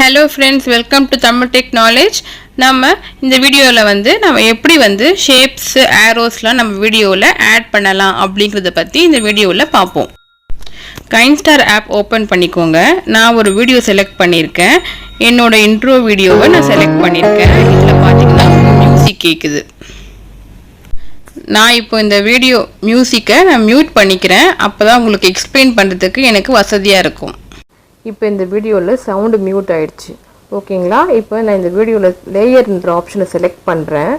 Hello friends, welcome to Tamil Tech Knowledge. நம்ம இந்த வீடியோல நம்ம எப்படி shapes arrowsலாம் நம்ம வீடியோல ஆட் பண்ணலாம் அப்படிங்கறத பத்தி இந்த வீடியோல பாப்போம். Kinemaster app ஓபன் பண்ணிக்கோங்க. நான் ஒரு வீடியோ செலக்ட் பண்ணிருக்கேன். என்னோட இன்ட்ரோ வீடியோவை நான் செலக்ட் பண்ணிருக்கேன். இதுல பாத்தீங்கன்னா மியூசிக் கேக்குது. நான் இப்போ இந்த வீடியோ மியூசிக்கை நான் மியூட் பண்ணிக்கிறேன். அப்பதான் உங்களுக்கு எக்ஸ்பிளைன் பண்றதுக்கு எனக்கு வசதியா இருக்கும். இப்போ இந்த வீடியோவில் சவுண்டு மியூட் ஆயிடுச்சு. ஓகேங்களா? இப்போ நான் இந்த வீடியோவில் லேயர்ன்ற ஆப்ஷனை செலக்ட் பண்ணுறேன்.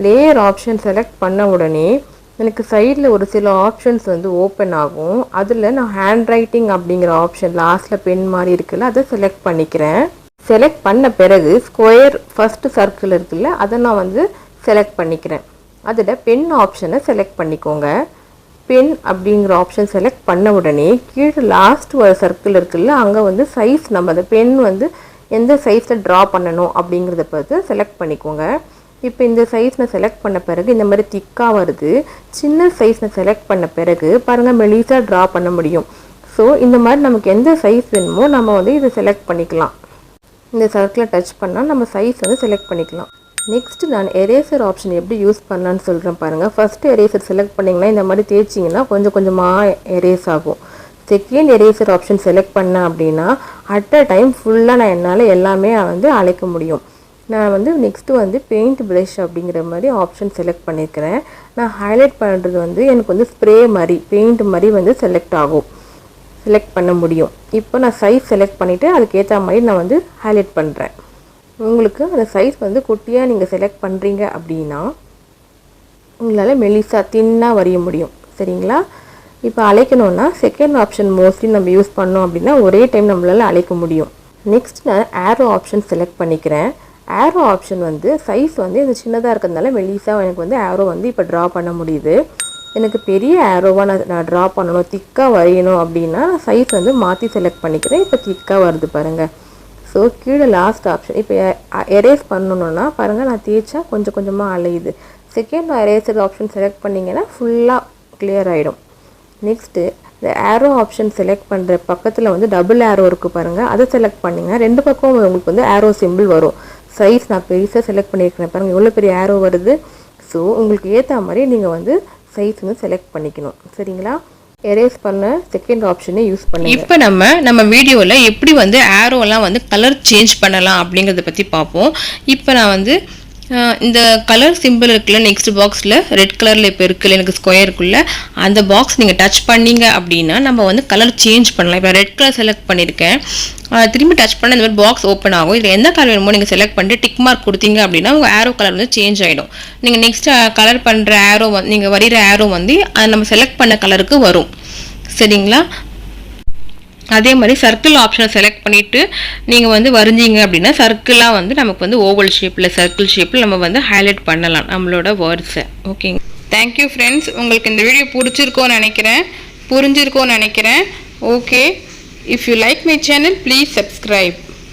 லேயர் ஆப்ஷன் செலக்ட் பண்ண உடனே எனக்கு சைடில் ஒரு சில ஆப்ஷன்ஸ் ஓப்பன் ஆகும். அதில் நான் ஹேண்ட் ரைட்டிங் அப்படிங்கிற ஆப்ஷன் லாஸ்ட்டில் பென் மாதிரி இருக்குல்ல, அதை செலக்ட் பண்ணிக்கிறேன். செலக்ட் பண்ண பிறகு ஸ்கொயர் ஃபஸ்ட்டு சர்க்கிள் இருக்குல்ல, அதை நான் செலக்ட் பண்ணிக்கிறேன். அதில் பென் ஆப்ஷனை செலக்ட் பண்ணிக்கோங்க. பென் அப்படிங்கிற ஆப்ஷன் செலக்ட் பண்ண உடனே கீழே லாஸ்ட் ஒரு சர்க்கிள் இருக்குல்ல, அங்கே சைஸ் நம்ம அந்த பென் எந்த சைஸில் ட்ரா பண்ணணும் அப்படிங்கிறத பார்த்து செலக்ட் பண்ணிக்கோங்க. இப்போ இந்த சைஸ் நான் செலக்ட் பண்ண பிறகு இந்த மாதிரி திக்காக வருது. சின்ன சைஸ் நான் செலக்ட் பண்ண பிறகு பாருங்கள் மெலிசாக ட்ரா பண்ண முடியும். ஸோ இந்த மாதிரி நமக்கு எந்த சைஸ் வேணுமோ நம்ம இதை செலக்ட் பண்ணிக்கலாம். இந்த சர்க்கிளை டச் பண்ணால் நம்ம சைஸ் செலக்ட் பண்ணிக்கலாம். நெக்ஸ்ட் நான் எரேசர் ஆப்ஷன் எப்படி யூஸ் பண்ணலான்னு சொல்கிறேன் பாருங்கள். ஃபஸ்ட்டு எரேசர் செலக்ட் பண்ணிங்கன்னா இந்த மாதிரி தேய்ச்சிங்கன்னா கொஞ்சம் கொஞ்சமாக எரேஸ் ஆகும். செகண்ட் எரேசர் ஆப்ஷன் செலக்ட் பண்ணேன் அப்படின்னா அட் அ டைம் ஃபுல்லாக நான் என்னால் எல்லாமே அழைக்க முடியும். நான் நெக்ஸ்ட்டு பெயிண்ட் ப்ரஷ் அப்படிங்கிற மாதிரி ஆப்ஷன் செலக்ட் பண்ணியிருக்கிறேன். நான் ஹைலைட் பண்ணுறது எனக்கு ஸ்ப்ரே மாதிரி பெயிண்ட் மாதிரி செலக்ட் ஆகும், செலக்ட் பண்ண முடியும். இப்போ நான் சைஸ் செலக்ட் பண்ணிவிட்டு அதுக்கேற்ற மாதிரி நான் ஹைலைட் பண்ணுறேன். உங்களுக்கு அந்த சைஸ் குட்டியாக நீங்கள் செலக்ட் பண்ணுறீங்க அப்படின்னா உங்களால் மெலிசாக தின்னாக வரைய முடியும். சரிங்களா? இப்போ அழைக்கணுன்னா செகண்ட் ஆப்ஷன் மோஸ்ட்லி நம்ம யூஸ் பண்ணோம் அப்படின்னா ஒரே டைம் நம்மளால் அழைக்க முடியும். நெக்ஸ்ட் நான் ஆரோ ஆப்ஷன் செலக்ட் பண்ணிக்கிறேன். ஆரோ ஆப்ஷன் சைஸ் இது சின்னதாக இருக்கிறதுனால மெலிசாக எனக்கு ஆரோ இப்போ ட்ரா பண்ண முடியுது. எனக்கு பெரிய ஆரோவாக நான் ட்ரா பண்ணணும், திக்காக வரையணும் அப்படின்னா சைஸ் மாற்றி செலக்ட் பண்ணிக்கிறேன். இப்போ திக்காக வருது பாருங்கள். ஸோ கீழே லாஸ்ட் ஆப்ஷன் இப்போ எரேஸ் பண்ணணுன்னா பாருங்கள், நான் தேய்ச்சா கொஞ்சம் கொஞ்சமாக அலையுது. செகண்ட் எரேசர் ஆப்ஷன் செலக்ட் பண்ணிங்கன்னா ஃபுல்லாக கிளியர் ஆகிடும். நெக்ஸ்ட்டு இந்த ஆரோ ஆப்ஷன் செலக்ட் பண்ணுற பக்கத்தில் டபுள் ஆரோ இருக்குது பாருங்கள், அதை செலக்ட் பண்ணிங்கன்னா ரெண்டு பக்கம் உங்களுக்கு ஆரோ சிம்பிள் வரும். சைஸ் நான் பெருசாக செலக்ட் பண்ணியிருக்கிறேன் பாருங்கள், எவ்வளோ பெரிய ஆரோ வருது. ஸோ உங்களுக்கு ஏற்ற மாதிரி நீங்கள் சைஸ் செலக்ட் பண்ணிக்கணும். சரிங்களா? எரேஸ் பண்ண செகண்ட் ஆப்ஷனை யூஸ் பண்ணுங்க. இப்போ நம்ம வீடியோவில் எப்படி ஆரோலாம் கலர் சேஞ்ச் பண்ணலாம் அப்படிங்கிறத பற்றி பார்ப்போம். இப்போ நான் இந்த கலர் சிம்பிள் இருக்குல்ல, நெக்ஸ்ட் பாக்ஸில் ரெட் கலரில் இப்போ இருக்குல்ல எனக்கு ஸ்கொயருக்குள்ளே, அந்த பாக்ஸ் நீங்கள் டச் பண்ணிங்க அப்படின்னா நம்ம கலர் சேஞ்ச் பண்ணலாம். இப்போ ரெட் கலர் செலக்ட் பண்ணியிருக்கேன், திரும்பி டச் பண்ண இந்த மாதிரி பாக்ஸ் ஓப்பன் ஆகும். இதில் எந்த கலர் வேணுமோ நீங்கள் செலக்ட் பண்ணிட்டு டிக் மார்க் கொடுத்தீங்க அப்படின்னா உங்கள் ஆரோ கலர் சேஞ்ச் ஆகிடும். நீங்கள் நெக்ஸ்ட் கலர் பண்ணுற ஆரோ நீங்கள் வரைகிற ஆரோ அது நம்ம செலக்ட் பண்ண கலருக்கு வரும். சரிங்களா? அதே மாதிரி சர்க்கிள் ஆப்ஷனை செலக்ட் பண்ணிவிட்டு நீங்கள் வரைஞ்சிங்க அப்படின்னா சர்க்கிளாக நமக்கு ஓவல் ஷேப்பில் சர்க்கிள் ஷேப்பில் நம்ம ஹைலைட் பண்ணலாம் நம்மளோட வேர்ட்ஸை. ஓகேங்க. Thank you friends. உங்களுக்கு இந்த வீடியோ புரிஞ்சிருக்கோன்னு நினைக்கிறேன். Okay. If you like my channel, please subscribe.